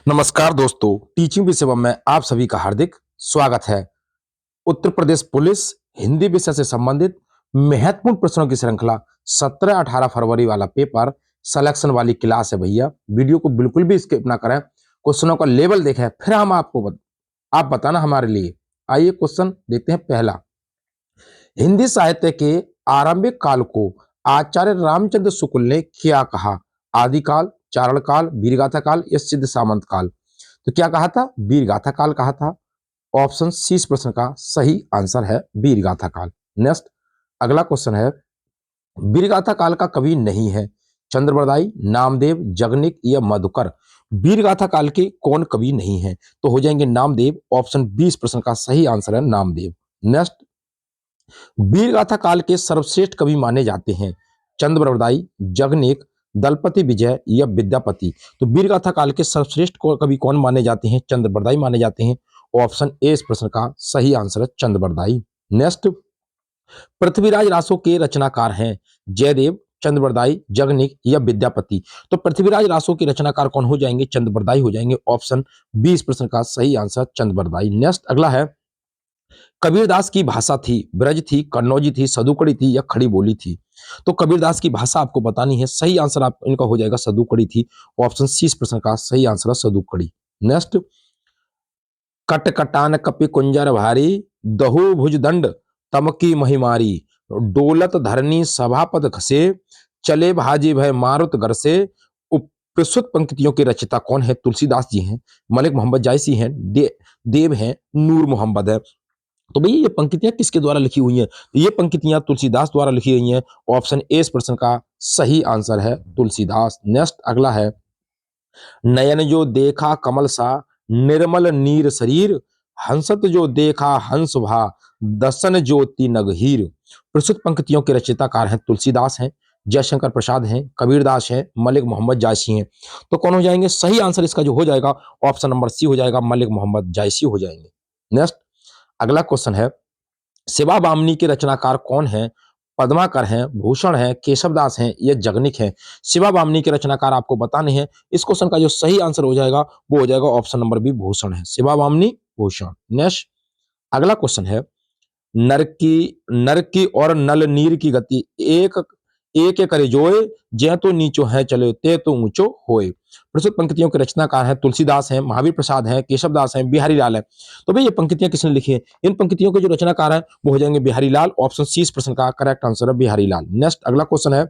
नमस्कार दोस्तों, टीचिंग विषय में आप सभी का हार्दिक स्वागत है। उत्तर प्रदेश पुलिस हिंदी विषय से संबंधित महत्वपूर्ण प्रश्नों की श्रृंखला 17-18 फरवरी वाला पेपर सिलेक्शन वाली क्लास है भैया। वीडियो को बिल्कुल भी स्किप ना करें। क्वेश्चनों का लेवल देखें, फिर हम आप बताना हमारे लिए। आइए क्वेश्चन देखते हैं। पहला, हिंदी साहित्य के आरंभिक काल को आचार्य रामचंद्र शुक्ल ने क्या कहा? आदिकाल, चारण काल, वीरगाथा काल या सिद्ध सामंत काल? तो क्या कहा था? वीरगाथा काल कहा था। ऑप्शन सी इस प्रश्न का सही आंसर है, वीरगाथा काल। नेक्स्ट, अगला क्वेश्चन है, वीरगाथा काल का कवि नहीं है? चंद्रबरदाई, नामदेव, जगनिक या मधुकर? वीरगाथा काल के कौन कवि नहीं है? तो हो जाएंगे नामदेव। ऑप्शन बी इस प्रश्न का सही आंसर है, नामदेव। नेक्स्ट, वीरगाथा काल के सर्वश्रेष्ठ कवि माने जाते हैं? चंद्रबरदाई, जगनेक, दलपति विजय या विद्यापति? तो वीरगाथा काल के सर्वश्रेष्ठ कवि कौन माने जाते हैं? चंद्रबरदाई माने जाते हैं। ऑप्शन ए इस प्रश्न का सही आंसर है, चंद्रबरदाई। नेक्स्ट, पृथ्वीराज रासो के रचनाकार हैं? जयदेव, चंद्रबरदाई, जगनिक या विद्यापति? तो पृथ्वीराज रासो के रचनाकार कौन हो जाएंगे? चंद्रबरदाई हो जाएंगे। ऑप्शन बी इस प्रश्न का सही आंसर, चंद्रबरदाई। नेक्स्ट, अगला है, कबीरदास की भाषा थी ब्रज थी, कन्नौजी थी, सदुकड़ी थी या खड़ी बोली थी? तो कबीरदास की भाषा आपको बतानी है। सही आंसर आप इनका हो जाएगा, सदुकड़ी थी। ऑप्शन सी इस प्रश्न का सही आंसर है, सदुकड़ी। नेक्स्ट, कटकटान कपि कुंजर भारी, दहु भुज दंड तमकी महिमारी, डोलत धरनी सभापत घसे, चले भाजी भय मारुत घर से। प्रस्तुत पंक्तियों के रचयिता कौन है? तुलसीदास जी हैं, मलिक मोहम्मद जायसी हैं, देव हैं, नूर मोहम्मद है? तो भैया ये पंक्तियां किसके द्वारा लिखी हुई हैं? तो ये पंक्तियां तुलसीदास द्वारा लिखी हुई हैं। ऑप्शन ए इस प्रश्न का सही आंसर है, तुलसीदास। नेक्स्ट, अगला है, नयन जो देखा कमल सा, निर्मल नीर शरीर, हंसत जो देखा हंस भा, दसन ज्योति नगहीर? प्रस्तुत पंक्तियों के रचयिताकार हैं तुलसीदास हैं, जयशंकर प्रसाद हैं, कबीरदास हैं, मलिक मोहम्मद जायसी हैं? तो कौन हो जाएंगे? सही आंसर इसका जो हो जाएगा, ऑप्शन नंबर सी हो जाएगा, मलिक मोहम्मद जायसी हो जाएंगे। नेक्स्ट, अगला क्वेश्चन है, शिवा बामनी के रचनाकार कौन है? पद्माकर हैं, भूषण हैं, केशवदास हैं या जगनिक हैं? शिवा बामनी के रचनाकार आपको बताने हैं। इस क्वेश्चन का जो सही आंसर हो जाएगा वो हो जाएगा ऑप्शन नंबर बी, भूषण है। शिवा बामनी, भूषण। नेक्स्ट, अगला क्वेश्चन है, नर की और नल नीर की गति एक एक करे जोए, जय तो नीचो है चले ते तो ऊंचो होए? प्रस्तुत पंक्तियों के रचनाकार हैं तुलसीदास हैं, महावीर प्रसाद हैं, केशवदास हैं, बिहारी लाल हैं? तो भाई ये पंक्तियां किसने लिखी हैं? इन पंक्तियों के जो रचनाकार हैं वो हो जाएंगे बिहारी लाल। ऑप्शन सी इस प्रश्न का करेक्ट आंसर है, बिहारी लाल। नेक्स्ट, अगला क्वेश्चन है,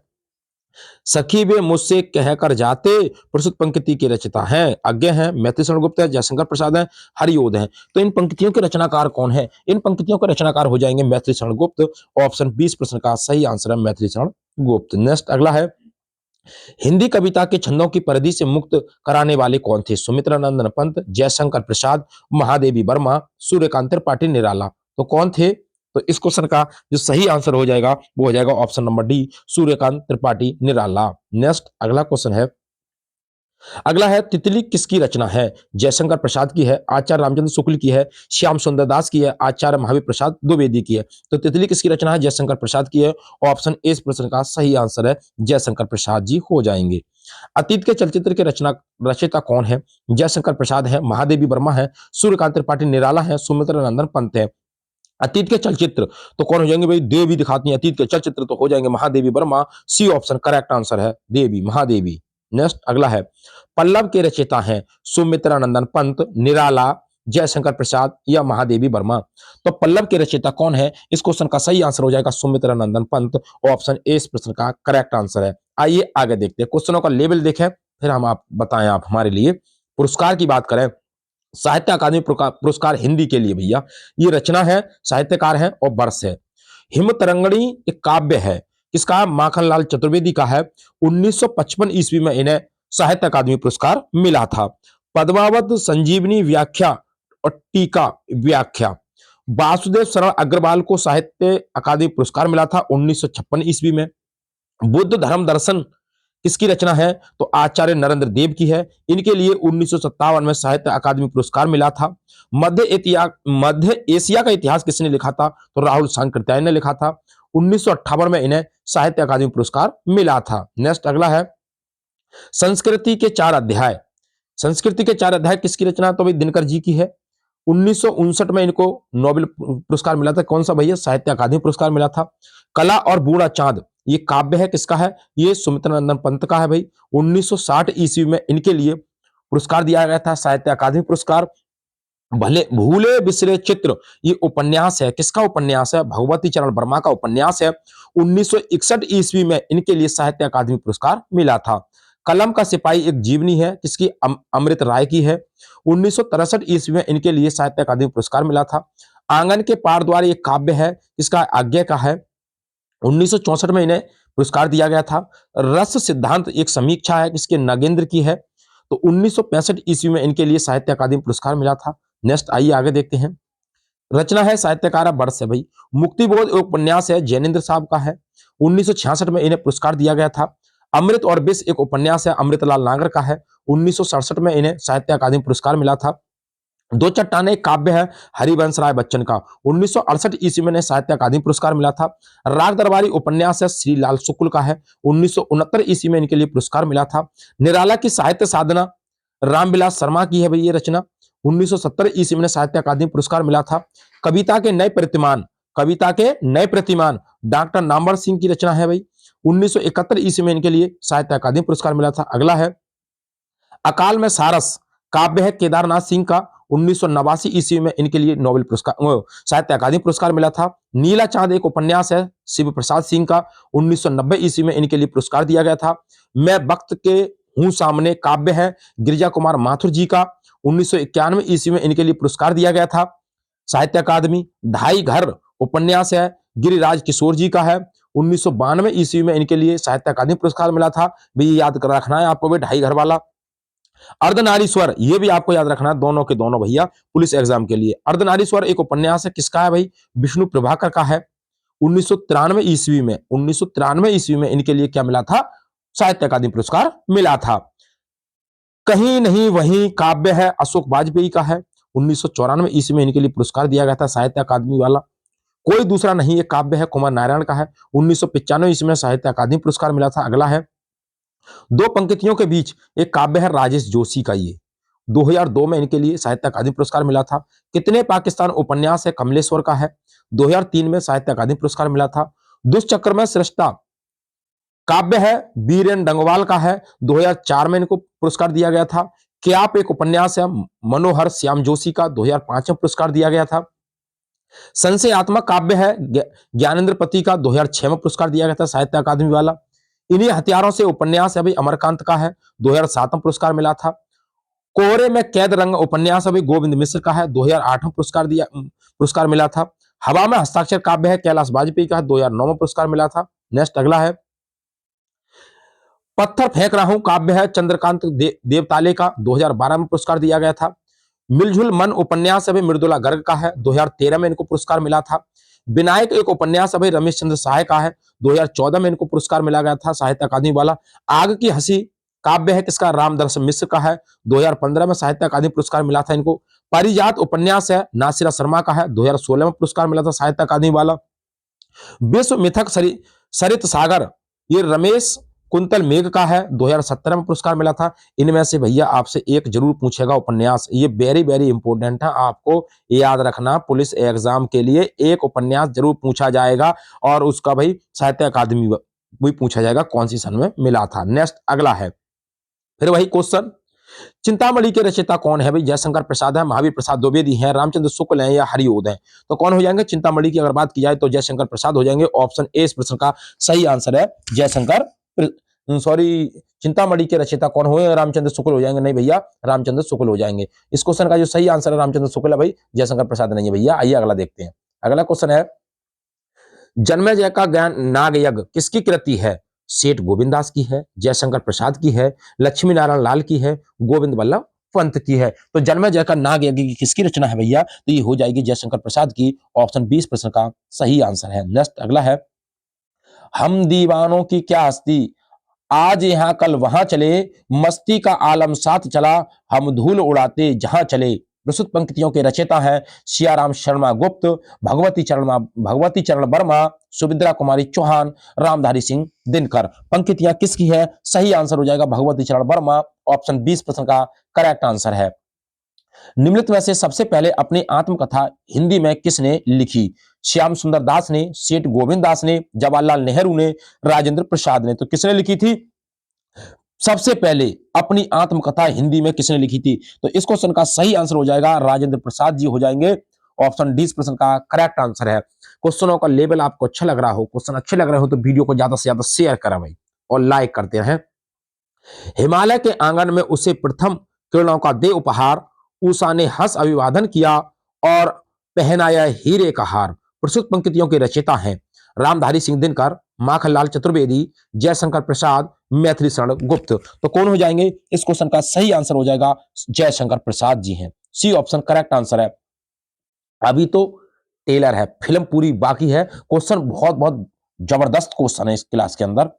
सखी वे मुझसे कहकर जाते, प्रस्तुत पंक्ति के रचयिता हैं? अज्ञे हैं, मैथिली शरण गुप्त है, जयशंकर प्रसाद हैं, हरिओद हैं? तो इन पंक्तियों के रचनाकार कौन है? इन पंक्तियों के रचनाकार हो जाएंगे मैथिली शरण गुप्त। ऑप्शन 20 प्रश्न का सही आंसर है, मैथिली शरण गुप्त। नेक्स्ट, अगला है, हिंदी कविता के छंदों की परिधि से मुक्त कराने वाले कौन थे? सुमित्रानंदन पंत, जयशंकर प्रसाद, महादेवी वर्मा, सूर्यकांत त्रिपाठी निराला? तो कौन थे? तो इस क्वेश्चन का जो सही आंसर हो जाएगा वो हो जाएगा option number D, Suryakant Tripathi Nirala. Next, अगला क्वेश्चन है, अगला है, तितली किसकी रचना है? जयशंकर प्रसाद की है, आचार्य रामचंद्र शुक्ल की है, श्याम सुंदर दास की है, आचार्य महावीर प्रसाद द्विवेदी की है? तो तितली किसकी रचना है? जयशंकर प्रसाद की है। ऑप्शन ए इस प्रश्न का सही आंसर है, जयशंकर प्रसाद जी हो जाएंगे। अतीत के चलचित्र के रचयिता कौन है? जयशंकर प्रसाद है, महादेवी वर्मा है, सूर्यकांत त्रिपाठी निराला है, सुमित्रा नंदन पंत है? अतीत के चलचित्र तो कौन हो जाएंगे भाई? देवी दिखाती है। अतीत के चलचित्र तो हो जाएंगे Mahadevi Varma. C option correct answer है, देवी, महादेवी। नेक्स्ट, अगला है, पल्लव के रचयिता हैं सुमित्रा नंदन पंत, निराला, जयशंकर प्रसाद या महादेवी वर्मा? तो पल्लव के रचयिता कौन है? इस क्वेश्चन का सही आंसर हो जाएगा सुमित्रा नंदन पंत। ऑप्शन ए इस प्रश्न का करेक्ट आंसर है। आइए आगे देखते हैं, क्वेश्चनों का लेवल देखें, फिर हम आप बताएं आप हमारे लिए। पुरस्कार की बात करें, साहित्य अकादमी पुरस्कार हिंदी के लिए भैया, ये रचना है, साहित्यकार है और वर्ष है। हिम तरंगणी एक काव्य है, किसका? माखनलाल चतुर्वेदी का है। 1955 ईस्वी में इन्हें साहित्य अकादमी पुरस्कार मिला था। पद्मावत संजीवनी व्याख्या और टीका व्याख्या, वासुदेव शरण अग्रवाल को साहित्य अकादमी पुरस्कार मिला था 1956 ईस्वी में। बुद्ध धर्म दर्शन किसकी रचना है? तो आचार्य नरेंद्र देव की है। इनके लिए 1957 में साहित्य अकादमी पुरस्कार मिला था। मध्य एशिया का इतिहास किसने लिखा था? तो राहुल सांकृत्यायन ने लिखा था। 1958 में इन्हें साहित्य अकादमी पुरस्कार मिला था। नेक्स्ट, अगला है, संस्कृति के 4 अध्याय संस्कृति के 4 अध्याय किसकी रचना है? तो भाई दिनकर जी की है। 1959 में इनको नोबेल पुरस्कार मिला था। कौन सा भैया? साहित्य अकादमी पुरस्कार मिला था। कला और बूढ़ा चांद, ये काव्य है, किसका है? ये सुमित्रा नंदन पंत का है भाई। 1960 ईस्वी में इनके लिए पुरस्कार दिया गया था, साहित्य अकादमी पुरस्कार। भले भूले बिसरे चित्र, ये उपन्यास है, किसका उपन्यास है? भगवती चरण वर्मा का उपन्यास है। 1961 ईस्वी में इनके लिए साहित्य अकादमी पुरस्कार मिला था। कलम का सिपाही एक जीवनी है, किसकी? अमृत राय की है। 1963 ईस्वी में इनके लिए साहित्य अकादमी पुरस्कार मिला था। आंगन के पार द्वार एक काव्य है, किसका? आज्ञा का है। 1964 में इन्हें पुरस्कार दिया गया था। रस सिद्धांत एक समीक्षा है, किसके? नगेंद्र की है। तो 1965 ईस्वी में इनके लिए साहित्य अकादमी पुरस्कार मिला था। नेक्स्ट आइए आगे देखते हैं। रचना है साहित्यकार वर्ष है भाई। मुक्तिबोध एक उपन्यास है, जैनेन्द्र साहब का है। 1966 में इन्हें पुरस्कार दिया गया था। अमृत और विष एक उपन्यास है, अमृतलाल नागर का है। 1967 में इन्हें साहित्य अकादमी पुरस्कार मिला था। दो चट्टाने एक काव्य है, हरिवंश राय बच्चन का। 1968 ईस्वी में इन्हें साहित्य अकादमी पुरस्कार मिला था। राग दरबारी उपन्यास है, श्री लाल शुक्ल का है। 1969 ईस्वी में इनके लिए पुरस्कार मिला था। निराला की साहित्य साधना रामविलास शर्मा की है भाई ये रचना। 1970 ईस्वी में साहित्य अकादमी पुरस्कार मिला था। कविता के नए प्रतिमान, कविता के नए प्रतिमान डॉक्टर नामवर सिंह की रचना है भाई। 1971 ईस्वी में इनके लिए साहित्य अकादमी पुरस्कार मिला था। अगला है अकाल में सारस, काव्य है, केदारनाथ सिंह का। 1989 ईस्वी में इनके लिए नोबेल पुरस्कार साहित्य अकादमी पुरस्कार मिला था। नीला चांद एक उपन्यास है, शिव प्रसाद सिंह का। 1990 ईस्वी में इनके लिए पुरस्कार दिया गया था। मैं वक्त के हूं सामने, काव्य है, गिरिजा कुमार माथुर जी का। 1991 ईस्वी में इनके लिए पुरस्कार दिया गया था साहित्य अकादमी। ढाई घर उपन्यास है, गिरिराज किशोर जी का है। 1992 ईस्वी में इनके लिए साहित्य अकादमी पुरस्कार मिला था। भी याद कर रखना है आपको भी, ढाई घर वाला। अर्धनारीश्वर, ये भी आपको याद रखना है, दोनों के दोनों भैया पुलिस एग्जाम के लिए। अर्धनारीश्वर एक उपन्यास है, किसका है भाई? विष्णु प्रभाकर का है। 1993 ईस्वी में 1993 ईस्वी में इनके लिए क्या मिला था? साहित्य अकादमी पुरस्कार मिला था। कहीं नहीं वहीं, काव्य है, अशोक वाजपेयी का है। 1994 ईस्वी में इनके लिए पुरस्कार दिया गया था साहित्य अकादमी वाला। कोई दूसरा नहीं, ये काव्य है, कुमार नारायण का है। 1995 ईस्वी में साहित्य अकादमी पुरस्कार मिला था। अगला है दो पंक्तियों के बीच, एक काव्य है, राजेश जोशी का। ये 2002 में इनके लिए साहित्य अकादमी पुरस्कार मिला था। कितने पाकिस्तान उपन्यास है, कमलेश्वर का है। 2003 में साहित्य अकादमी पुरस्कार मिला था। दुष्चक्र में श्रेष्ठता काव्य है, बीरेन डंगवाल का है। 2004 में इनको पुरस्कार दिया गया था। क्याप एक उपन्यास है, मनोहर श्याम जोशी का। 2005 में पुरस्कार दिया गया था। संशयात्मक काव्य है, ज्ञानेंद्र पति का। 2006 में पुरस्कार दिया गया था साहित्य अकादमी वाला। इन्हीं हथियारों से उपन्यास है भाई, अमरकांत का है। 2007 में पुरस्कार मिला था। कोहरे में कैद रंग उपन्यास है भाई, गोविंद मिश्र का है। 2008 में पुरस्कार मिला था। हवा में हस्ताक्षर काव्य है, कैलाश वाजपेयी का है। 2009 में पुरस्कार मिला था। नेक्स्ट अगला है पत्थर फेंक रहा हूं, काव्य है, चंद्रकांत देवताले का। 2012 में पुरस्कार दिया गया था। मिलजुल मन उपन्यास है, मृदुला गर्ग का है। 2013 में इनको पुरस्कार मिला था। विनायक एक उपन्यास है, रमेश चंद्र सहाय का है। 2014 में इनको पुरस्कार मिला गया था साहित्य अकादमी वाला। आग की हंसी काव्य है, किसका? रामदर्शन मिश्र का है। 2015 में साहित्य अकादमी पुरस्कार मिला था इनको। पारिजात उपन्यास है, नासिरा शर्मा का है। 2016 में पुरस्कार मिला था साहित्य अकादमी वाला। विश्व मिथक सरित सागर, ये रमेश कुंतल मेघ का है। 2017 में पुरस्कार मिला था। इनमें से भैया आपसे एक जरूर पूछेगा उपन्यास, ये वेरी वेरी इंपॉर्टेंट है, आपको याद रखना। पुलिस एग्जाम के लिए एक उपन्यास जरूर पूछा जाएगा और उसका भाई साहित्य अकादमी भी पूछा जाएगा कौन सी सन में मिला था। नेक्स्ट अगला है फिर वही क्वेश्चन, चिंतामणि के रचयिता कौन है भाई? जयशंकर प्रसाद है, महावीर प्रसाद द्विवेदी हैं, रामचंद्र शुक्ल हैं या हरिओद हैं? तो कौन हो जाएंगे? चिंतामणि की अगर बात की जाए तो जयशंकर प्रसाद हो जाएंगे। ऑप्शन ए इस प्रश्न का सही आंसर है। जयशंकर सॉरी, चिंतामणि के रचयिता कौन हुए? रामचंद्र शुक्ल हो जाएंगे। नहीं भैया, रामचंद्र शुक्ल हो जाएंगे। इस क्वेश्चन का जो सही आंसर है रामचंद्र शुक्ल है भाई, जयशंकर प्रसाद नहीं है भैया। आइए अगला देखते हैं। अगला क्वेश्चन है जन्मेजय का ज्ञान नाग यज्ञ किसकी कृति है? सेठ गोविंदास की है, जयशंकर प्रसाद की है, लक्ष्मी नारायण लाल की है, गोविंद वल्लभ पंत की है। तो जन्मेजय का नाग यज्ञ की किसकी रचना है भैया? तो ये हो जाएगी जयशंकर प्रसाद की। ऑप्शन 20 प्रश्न का सही आंसर है। नेक्स्ट अगला है हम दीवानों की क्या हस्ती, आज यहां कल वहां चले, मस्ती का आलम साथ चला, हम धूल उड़ाते जहां चले। प्रस्तुत पंक्तियों के रचयिता हैं सियाराम शर्मा गुप्त, भगवती चरण वर्मा, सुभद्रा कुमारी चौहान, रामधारी सिंह दिनकर। पंक्तियां किसकी है? सही आंसर हो जाएगा भगवती चरण वर्मा। ऑप्शन 20 प्रश्न का करेक्ट आंसर है। निम्नलिखित में से सबसे पहले अपनी आत्मकथा हिंदी में किसने लिखी? श्याम सुंदर दास ने, सेठ गोविंद दास ने, जवाहरलाल नेहरू ने, राजेंद्र प्रसाद ने। तो किसने लिखी थी सबसे पहले अपनी आत्मकथा हिंदी में? किसने लिखी थी? तो इस क्वेश्चन का सही आंसर हो जाएगा राजेंद्र प्रसाद जी हो जाएंगे। ऑप्शन डी प्रश्न का करेक्ट आंसर है। क्वेश्चनों का लेवल आपको अच्छा लग रहा हो, क्वेश्चन अच्छे लग रहे हो तो वीडियो को ज्यादा से ज्यादा शेयर करें भाई और लाइक करते रहें। हिमालय के आंगन में उसे प्रथम किरणों का दे उपहार, उषा ने हंस अभिवादन किया और पहनाया हीरे का हार। प्रस्तुत पंक्तियों के रचयिता हैं रामधारी सिंह दिनकर, माखनलाल चतुर्वेदी, जयशंकर प्रसाद, मैथिली शरण गुप्त। तो कौन हो जाएंगे? इस क्वेश्चन का सही आंसर हो जाएगा जयशंकर प्रसाद जी हैं। सी ऑप्शन करेक्ट आंसर है। अभी तो टेलर है, फिल्म पूरी बाकी है। क्वेश्चन बहुत बहुत जबरदस्त क्वेश्चन है इस क्लास के अंदर।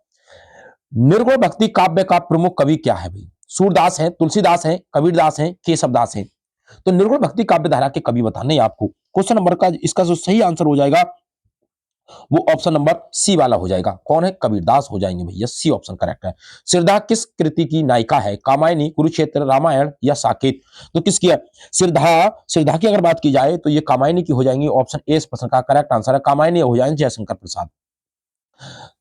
निर्गुण भक्ति काव्य का प्रमुख कवि क्या है भाई? सूरदास हैं, तुलसीदास हैं, कबीरदास हैं, केशवदास हैं। तो निर्गुण भक्ति काव्य धारा के कवि बताने हैं आपको। क्वेश्चन नंबर का इसका जो सही आंसर हो जाएगा वो ऑप्शन नंबर सी वाला हो जाएगा। कौन है? कबीरदास हो जाएंगे भैया। सी ऑप्शन करेक्ट है। सिरधा किस कृति की नायिका है? कामायनी, कुरुक्षेत्र, रामायण या साकेत? तो किसकी है? सिरधा की अगर बात की जाए तो ये कामायनी की हो जाएंगी। ऑप्शन ए इस प्रश्न का करेक्ट आंसर है। कामायनी हो जाएंगे जयशंकर प्रसाद।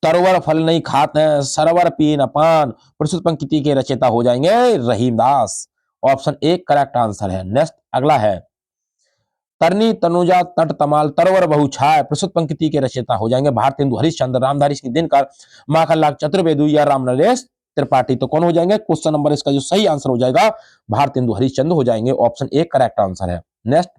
तरवर फल नहीं खाते सरवर पी न पान, प्रस्तुत पंक्ति के रचयिता हो जाएंगे Rahimdas. Option A correct answer है। नेक्स्ट अगला है तरनी तनुजा तट तमाल तरवर बहु छाय, प्रस्तुत पंक्ति के रचयिता हो जाएंगे भारतेंदु हरिश्चंद्र, रामधारी सिंह दिनकर, माखनलाल चतुर्वेदी या रामनरेश त्रिपाठी। तो कौन हो जाएंगे? क्वेश्चन नंबर इसका जो सही आंसर हो जाएगा भारतेंदु हरिश्चंद्र हो जाएंगे। ऑप्शन ए करेक्ट आंसर है। नेक्स्ट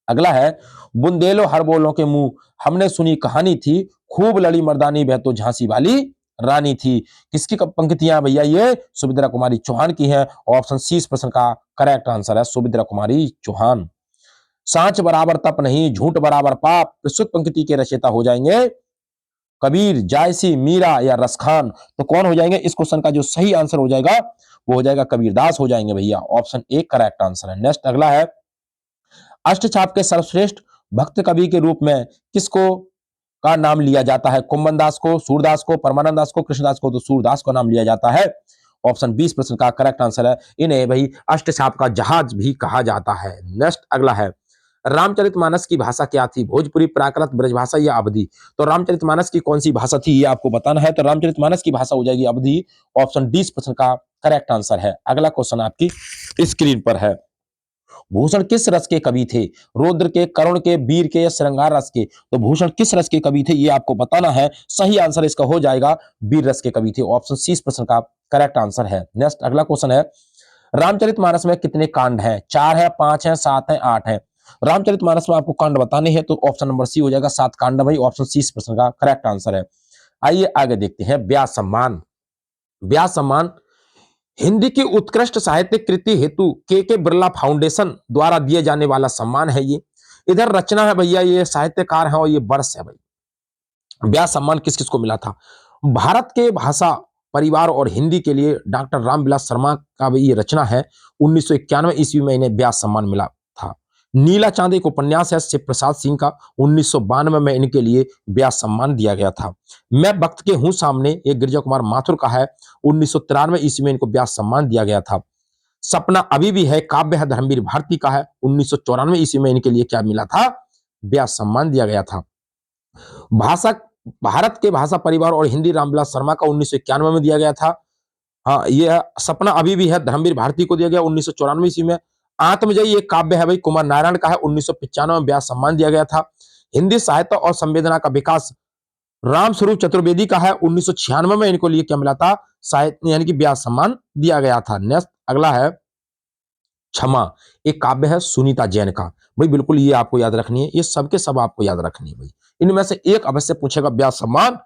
अगला है बुंदेलो हर बोलों के मुंह हमने सुनी कहानी थी, खूब लड़ी मर्दानी वह तो झांसी वाली रानी थी। किसकी पंक्तियां भैया? ये सुभद्रा कुमारी चौहान की हैं। ऑप्शन सी इस प्रश्न का करेक्ट आंसर है, सुभद्रा कुमारी चौहान। सांच बराबर तप नहीं, झूठ बराबर पाप, प्रस्तुत पंक्ति के रचयिता हो जाएंगे कबीर, जायसी, मीरा या रसखान। तो कौन हो जाएंगे? इस क्वेश्चन का जो सही आंसर हो जाएगा वो हो जाएगा कबीरदास हो जाएंगे भैया। ऑप्शन ए करेक्ट आंसर है। नेक्स्ट अगला है अष्टछाप के सर्वश्रेष्ठ भक्त कवि के रूप में किसको का नाम लिया जाता है? कुंभन दास को, सूरदास को, परमानंद दास को, कृष्णदास को। तो सूरदास को नाम लिया जाता है। ऑप्शन 20 प्रश्न का करेक्ट आंसर है। इन्हें भाई अष्टछाप का जहाज भी कहा जाता है। नेक्स्ट अगला है रामचरितमानस की भाषा क्या थी? भोजपुरी, प्राकृत, ब्रजभाषा या अवधी? तो रामचरितमानस की कौन सी भाषा थी ये आपको बताना है। तो रामचरितमानस की भाषा हो जाएगी अवधी। ऑप्शन 20 प्रश्न का करेक्ट आंसर है। अगला क्वेश्चन आपकी स्क्रीन पर है भूषण किस रस के कवि थे? रौद्र के, करुण के, वीर के या श्रृंगार रस के? तो भूषण किस रस के कवि थे ये आपको बताना है। सही आंसर इसका हो जाएगा वीर रस के कवि थे। ऑप्शन सी इस प्रश्न का करेक्ट आंसर है। नेक्स्ट अगला क्वेश्चन है रामचरितमानस में कितने कांड हैं? 4 है, 5 है, 7 है, 8 है? रामचरितमानस में आपको कांड बताने हैं तो ऑप्शन नंबर सी हो जाएगा 7 कांड भाई। ऑप्शन सी इस प्रश्न का करेक्ट आंसर है। आइए आगे देखते हैं व्यास सम्मान। व्यास सम्मान हिंदी की उत्कृष्ट साहित्यिक कृति हेतु के बिरला फाउंडेशन द्वारा दिए जाने वाला सम्मान है। ये इधर रचना है भैया, ये साहित्यकार है और ये वर्ष है भाई। व्यास सम्मान किस किस को मिला था? भारत के भाषा परिवार और हिंदी के लिए डॉक्टर रामविलास शर्मा का भी ये रचना है। 1991 ईस्वी में इन्हें व्यास सम्मान मिला था। नीला चांद एक उपन्यास है शिव प्रसाद सिंह का। 1992 में इनके लिए व्यास सम्मान दिया गया था। मैं वक्त के हूं सामने ये गिरजा कुमार माथुर का है। 1993 ईस्वी में इनको व्यास सम्मान दिया गया था। सपना अभी भी है काव्य है धर्मवीर भारती का है। 1994 ईस्वी में इनके लिए क्या मिला था? व्यास सम्मान दिया गया था। भाषा भारत के भाषा परिवार और हिंदी रामविलास शर्मा का 1991 में दिया गया था। हाँ, ये सपना अभी भी है धर्मवीर भारती को दिया गया 1994 ईस्वी में। आत्मजयी एक काव्य है भाई कुमार नारायण का है। 1995 में व्यास सम्मान दिया गया था। हिंदी साहित्य और संवेदना का विकास राम स्वरूप चतुर्वेदी का है। 1996 में इनको लिए क्या मिला था? साहित्य यानी कि व्यास सम्मान दिया गया था। नेक्स्ट अगला है क्षमा एक काव्य है सुनीता जैन का। भाई बिल्कुल ये आपको याद रखनी है, ये सबके सब आपको याद रखनी है भाई। इनमें से एक अवश्य पूछेगा व्यास सम्मान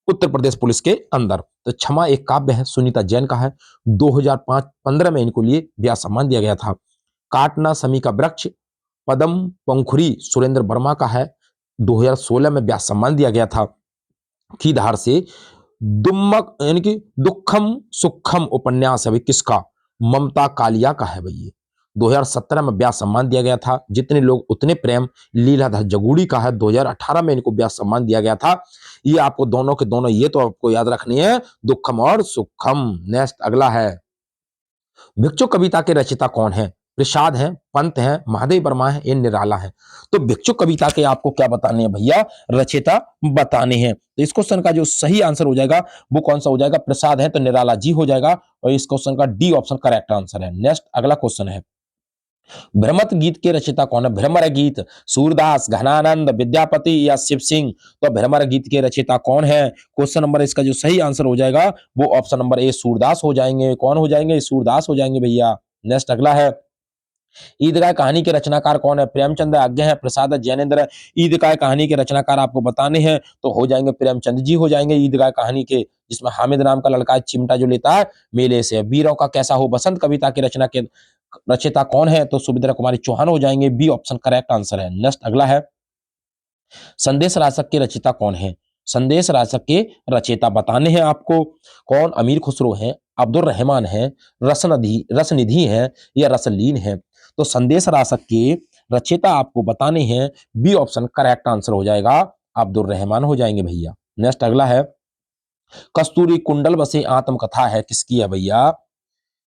उत्तर प्रदेश पुलिस के अंदर। तो क्षमा एक काव्य है सुनीता जैन का है। 2005-15 में इनको लिए व्यास सम्मान दिया गया था। काटना समी का वृक्ष पदम पंखुरी सुरेंद्र वर्मा का है। 2016 में व्यास सम्मान दिया गया था। की धार से दुम्मक यानी कि दुखम सुखम उपन्यास है भाई किसका? ममता कालिया का है भाई। 2017 में व्यास सम्मान दिया गया था। जितने लोग उतने प्रेम, लीलाधर जगूड़ी का है, 2018 में इनको व्यास सम्मान दिया गया था। ये आपको दोनों के दोनों ये तो आपको याद रखनी है, दुखम और सुखम। नेक्स्ट अगला है, भिक्षु कविता के रचयिता कौन है? प्रसाद है, पंत है, महादेव वर्मा है, ये निराला है। तो भिक्षु कविता के आपको क्या बताने हैं भैया? रचयिता बताने हैं। तो इस क्वेश्चन का जो सही आंसर हो जाएगा वो कौन सा हो जाएगा? प्रसाद है तो निराला जी हो जाएगा, और इस क्वेश्चन का डी ऑप्शन करेक्ट आंसर है। नेक्स्ट अगला क्वेश्चन है, भ्रमर गीत के रचयिता कौन है? भ्रमर गीत सूरदास, घनानंद, विद्यापति या शिव सिंह? तो भ्रमर गीत के रचयिता कौन है? क्वेश्चन नंबर इसका जो सही आंसर हो जाएगा वो ऑप्शन नंबर ए सूरदास हो जाएंगे। कौन हो जाएंगे? सूरदास हो जाएंगे भैया। नेक्स्ट अगला है, ईदगाह कहानी के रचनाकार कौन है? प्रेमचंद आज्ञा है, प्रसाद है, जैनेन्द्र है। ईदगाह कहानी के रचनाकार आपको बताने हैं तो हो जाएंगे प्रेमचंद जी हो जाएंगे ईदगाह कहानी के, जिसमें हामिद नाम का लड़का चिमटा जो लेता है मेले से। वीरों का कैसा हो बसंत कविता की रचना के रचयिता कौन है? तो सुभद्रा कुमारी चौहान हो जाएंगे, बी ऑप्शन करेक्ट आंसर है। नेक्स्ट अगला है, संदेश रासक के रचयिता कौन है? संदेश रासक के रचयिता बताने हैं आपको। कौन? अमीर खुसरो हैं, अब्दुल रहमान है, रसनिधि है या रसलीन है? तो संदेश रासक के रचयिता आपको बताने हैं, बी ऑप्शन करेक्ट आंसर हो जाएगा, अब्दुल रहमान हो जाएंगे भैया। नेक्स्ट अगला है, कस्तूरी कुंडल बसे आत्मकथा है किसकी है भैया?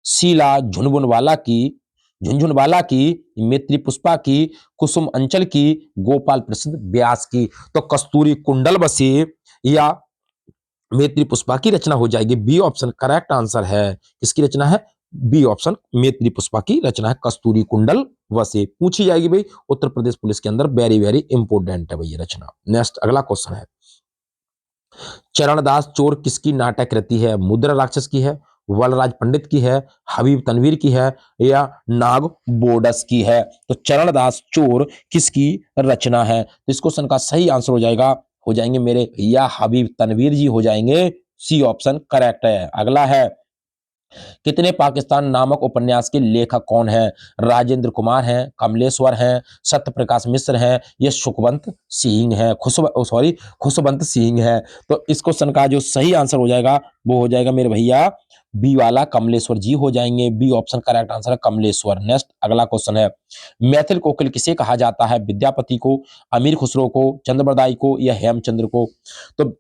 शीला झुनझुनवाला की, झुनझुनवाला की, मैत्री पुष्पा की, कुसुम अंचल की, गोपाल प्रसिद्ध व्यास की? तो कस्तूरी कुंडल बसे या मैत्री पुष्पा की रचना हो जाएगी, बी ऑप्शन करेक्ट आंसर है। किसकी रचना है? बी ऑप्शन मैत्री पुष्पा की रचना है, कस्तूरी कुंडल वसे। पूछी जाएगी भाई उत्तर प्रदेश पुलिस के अंदर, वेरी वेरी इंपोर्टेंट है भाई ये रचना। नेक्स्ट अगला क्वेश्चन है, चरणदास चोर किसकी नाटक कृति है? मुद्रा राक्षस की है, वलराज पंडित की है, हबीब तनवीर की है या नाग बोडस की है? तो चरणदास चोर किसकी रचना है? तो इस क्वेश्चन का सही आंसर हो जाएगा, हो जाएंगे मेरे भैया हबीब तनवीर जी हो जाएंगे, सी ऑप्शन करेक्ट है। अगला है, कितने पाकिस्तान नामक उपन्यास के लेखक कौन है? राजेंद्र कुमार हैं, कमलेश्वर हैं, सत्य प्रकाश मिश्र हैं, ये सुखवंत सिंह है, खुशवंत सिंह है। तो इस क्वेश्चन का जो सही आंसर हो जाएगा वो हो जाएगा मेरे भैया बी वाला, कमलेश्वर जी हो जाएंगे, बी ऑप्शन करेक्ट आंसर है कमलेश्वर। नेक्स्ट अगला क्वेश्चन है, मैथिल कोकिल किसे कहा जाता है? विद्यापति को, अमीर खुसरो को, चंद्रबरदाई को या हेमचंद्र को? तो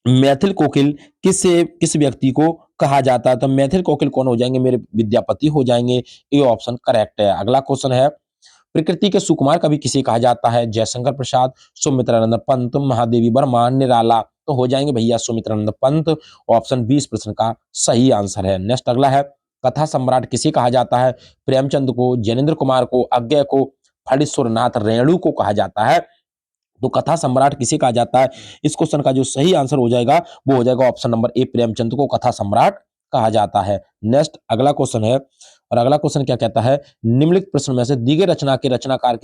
मैथिल कोकिल किस व्यक्ति को कहा जाता है? तो मैथिल कोकिल कौन हो जाएंगे मेरे? विद्यापति हो जाएंगे, ए ऑप्शन करेक्ट है। अगला क्वेश्चन है, प्रकृति के सुकुमार कवि किसे कहा जाता है? जयशंकर प्रसाद, सुमित्रानंद पंत, महादेवी वर्मा, निराला? तो हो जाएंगे भैया सुमित्रानंद पंत, ऑप्शन 20 प्रश्न का सही आंसर है। नेक्स्ट अगला है, कथा सम्राट किसे कहा जाता है? प्रेमचंद को, जैनेन्द्र कुमार को, अज्ञे को, फणीश्वरनाथ रेणु को कहा जाता है? तो कथा सम्राट किसे कहा जाता है? इस क्वेश्चन का जो सही आंसर हो जाएगा वो हो जाएगा ऑप्शन नंबर ए, प्रेमचंद को कथा सम्राट कहा जाता है। नेक्स्ट अगला क्वेश्चन है, और अगला क्वेश्चन क्या कहता है, निम्नलिखित प्रश्न में से दी गई रचना के रचनाकार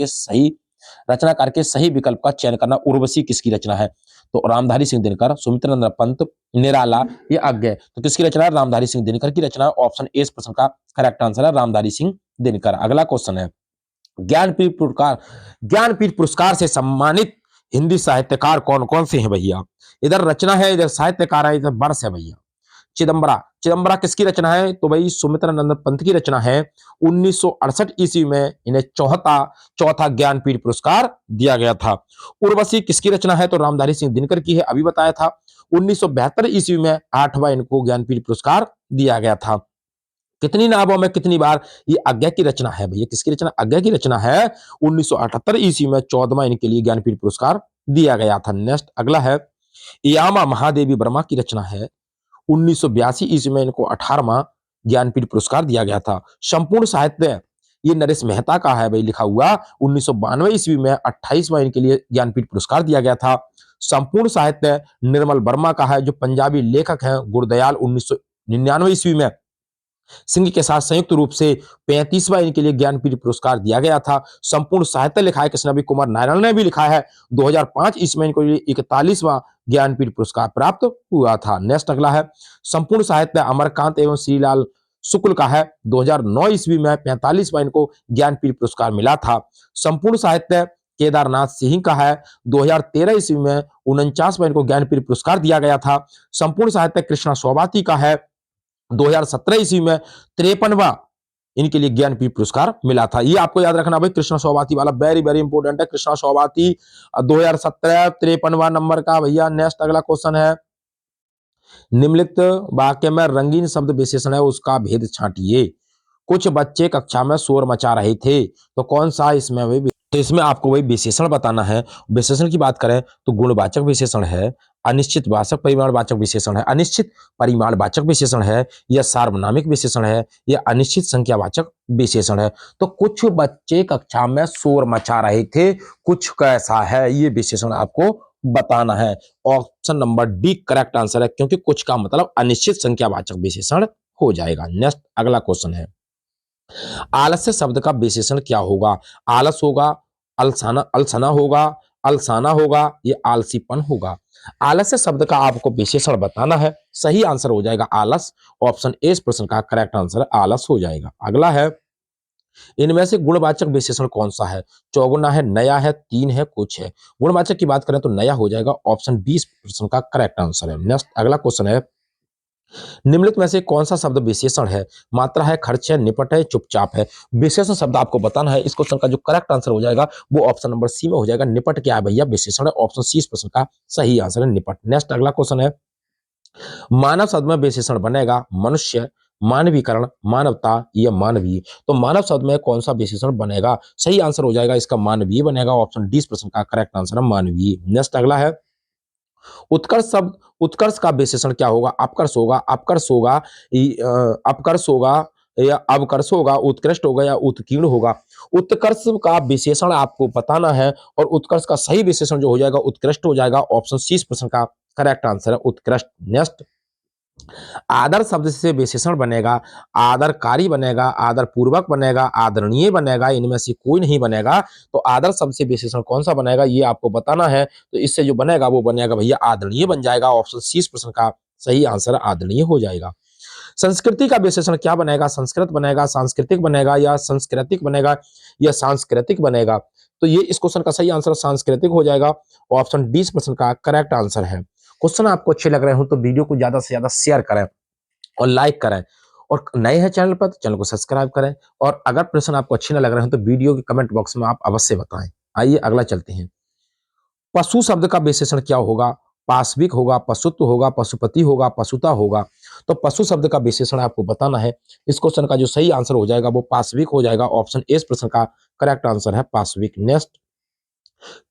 के सही विकल्प का चयन करना। उर्वशी किसकी रचना है? तो रामधारी सिंह दिनकर, सुमित्रानंद पंत, निराला या अज्ञे? तो किसकी रचना है? रामधारी सिंह दिनकर की रचना, ऑप्शन ए इस प्रश्न का करेक्ट आंसर है, रामधारी सिंह दिनकर। अगला क्वेश्चन है, ज्ञानपीठ पुरस्कार से सम्मानित हिंदी साहित्यकार कौन कौन से हैं भैया? इधर रचना है, इधर साहित्यकार है, इधर वर्ष है भैया। चिदम्बरा किसकी रचना है? तो भाई सुमित्रानंद पंत की रचना है। 1968 ईस्वी में इन्हें चौथा ज्ञानपीठ पुरस्कार दिया गया था। उर्वशी किसकी रचना है? तो रामधारी सिंह दिनकर की है, अभी बताया था। 1972 ईस्वी में 8वां इनको ज्ञानपीठ पुरस्कार दिया गया था। कितनी नावों में कितनी बार? ये अज्ञा की रचना है भैया, किसकी रचना? अज्ञा की रचना है। 1978 ईस्वी में 14वां इनके लिए ज्ञानपीठ पुरस्कार दिया गया था। नेक्स्ट अगला है, यामा महादेवी वर्मा की रचना है। 1982 ईस्वी में इनको 18वां ज्ञानपीठ पुरस्कार दिया गया था। संपूर्ण साहित्य ये नरेश मेहता का है भाई लिखा हुआ। 1992 ईस्वी में 28वां इनके लिए ज्ञानपीठ पुरस्कार दिया गया था। संपूर्ण साहित्य निर्मल वर्मा का है, जो पंजाबी लेखक हैं। गुरदयाल 1999 ईस्वी में सिंह के साथ संयुक्त रूप से 35वां इनके लिए ज्ञानपीठ पुरस्कार दिया गया था। संपूर्ण साहित्य लिखा है किसने? अभी कुमार नारायण ने भी लिखा है। 2005 ईस्वी में इनको 41वां ज्ञानपीठ पुरस्कार प्राप्त हुआ था। नेक्स्ट अगला है, संपूर्ण साहित्य अमरकांत एवं श्रीलाल शुक्ल का है। 2009 ईस्वी में 45वां इनको ज्ञानपीठ पुरस्कार मिला था। संपूर्ण साहित्य केदारनाथ सिंह का है। 2013 ईस्वी में 49वां इनको ज्ञानपीठ पुरस्कार दिया गया था। संपूर्ण साहित्य कृष्णा सोबाती का है। 2017 ईस्वी में 53वां इनके लिए ज्ञानपीठ पुरस्कार मिला था। ये आपको याद रखना भाई, कृष्णा शोभाती वाला वेरी वेरी इंपॉर्टेंट है। कृष्णा शोभाती 2017 53वां नंबर का भैया। नेक्स्ट अगला क्वेश्चन है, निम्नलिखित वाक्य में रंगीन शब्द विशेषण है उसका भेद छांटिए। कुछ बच्चे कक्षा में शोर मचा रहे थे, तो कौन सा इसमें वही, तो इसमें आपको वही विशेषण बताना है। विशेषण की बात करें तो गुणवाचक विशेषण है, अनिश्चित वाचक परिमाणवाचक विशेषण है, अनिश्चित परिमाणवाचक विशेषण है, या सार्वनामिक विशेषण है, या अनिश्चित संख्यावाचक विशेषण है। तो कुछ बच्चे कक्षा में शोर मचा रहे थे, कुछ कैसा है, ये विशेषण आपको बताना है। Option number D correct answer है, क्योंकि कुछ का मतलब अनिश्चित संख्यावाचक विशेषण हो जाएगा। नेक्स्ट अगला क्वेश्चन है, आलस्य शब्द का विशेषण क्या होगा? आलस होगा, अलसाना अलसना होगा, अलसाना होगा, ये आलसीपन होगा। आलस्य शब्द का आपको विशेषण बताना है। सही आंसर हो जाएगा आलस। ऑप्शन ए इस प्रश्न का करेक्ट आंसर आलस हो जाएगा। अगला है, इनमें से गुणवाचक विशेषण कौन सा है? चौगुना है, नया है, तीन है, कुछ है। गुणवाचक की बात करें तो नया हो जाएगा। ऑप्शन बी इस प्रश्न का करेक्ट आंसर है। नेक्स्ट अगला क्वेश्चन है, निम्नलिखित में से कौन सा शब्द विशेषण है? मात्रा है, खर्च है, निपट है, चुपचाप है। विशेषण शब्द आपको बताना है। इस क्वेश्चन का जो करेक्ट आंसर हो जाएगा वो ऑप्शन नंबर सी में हो जाएगा। निपट क्या है भैया? विशेषण है। ऑप्शन सी इस प्रश्न का सही आंसर है, निपट। नेक्स्ट अगला क्वेश्चन है, मानव शब्द में विशेषण बनेगा मनुष्य, मानवीकरण, मानवता या मानवीय। तो मानव शब्द में कौन सा विशेषण बनेगा? सही आंसर हो जाएगा इसका मानवीय बनेगा। ऑप्शन डी इस प्रश्न का करेक्ट आंसर है, मानवीय। नेक्स्ट अगला है, उत्कर्ष शब्द, उत्कर्ष का विशेषण क्या होगा? अपकर्ष होगा, अपकर्ष होगा, अपकर्ष होगा, या अवकर्ष होगा, उत्कृष्ट होगा, या उत्कीर्ण होगा। उत्कर्ष का विशेषण आपको बताना है, और उत्कर्ष का सही विशेषण जो हो जाएगा उत्कृष्ट हो जाएगा। ऑप्शन सी इस प्रश्न का करेक्ट आंसर है, उत्कृष्ट। नेक्स्ट, आदर शब्द से विशेषण बनेगा, आदरकारी बनेगा, आदर पूर्वक बनेगा, आदरणीय बनेगा, इनमें से कोई नहीं बनेगा। तो आदर शब्द से विशेषण कौन सा बनेगा ये आपको बताना है। तो इससे जो बनेगा वो बनेगा भैया आदरणीय बन जाएगा। ऑप्शन सी इस प्रश्न का सही आंसर आदरणीय हो जाएगा। संस्कृति का विशेषण क्या बनेगा? संस्कृत बनेगा, सांस्कृतिक बनेगा, या सांस्कृतिक बनेगा, या सांस्कृतिक बनेगा। तो ये इस क्वेश्चन का सही आंसर सांस्कृतिक हो जाएगा। ऑप्शन डी इस प्रश्न का करेक्ट आंसर है। क्वेश्चन आपको अच्छे लग रहे हो तो वीडियो को ज्यादा से ज्यादा शेयर करें और लाइक करें, और नए हैं चैनल पर तो चैनल को सब्सक्राइब करें। और अगर प्रश्न आपको अच्छे न लग रहे हैं तो वीडियो के कमेंट बॉक्स में आप अवश्य बताएं। आइए अगला चलते हैं, पशु शब्द का विशेषण क्या होगा? पाशविक होगा, पशुत्व होगा, पशुपति होगा, पशुता होगा। तो पशु शब्द का विशेषण आपको बताना है। इस क्वेश्चन का जो सही आंसर हो जाएगा वो पाशविक हो जाएगा। ऑप्शन ए इस प्रश्न का करेक्ट आंसर है, पाशविक। नेक्स्ट,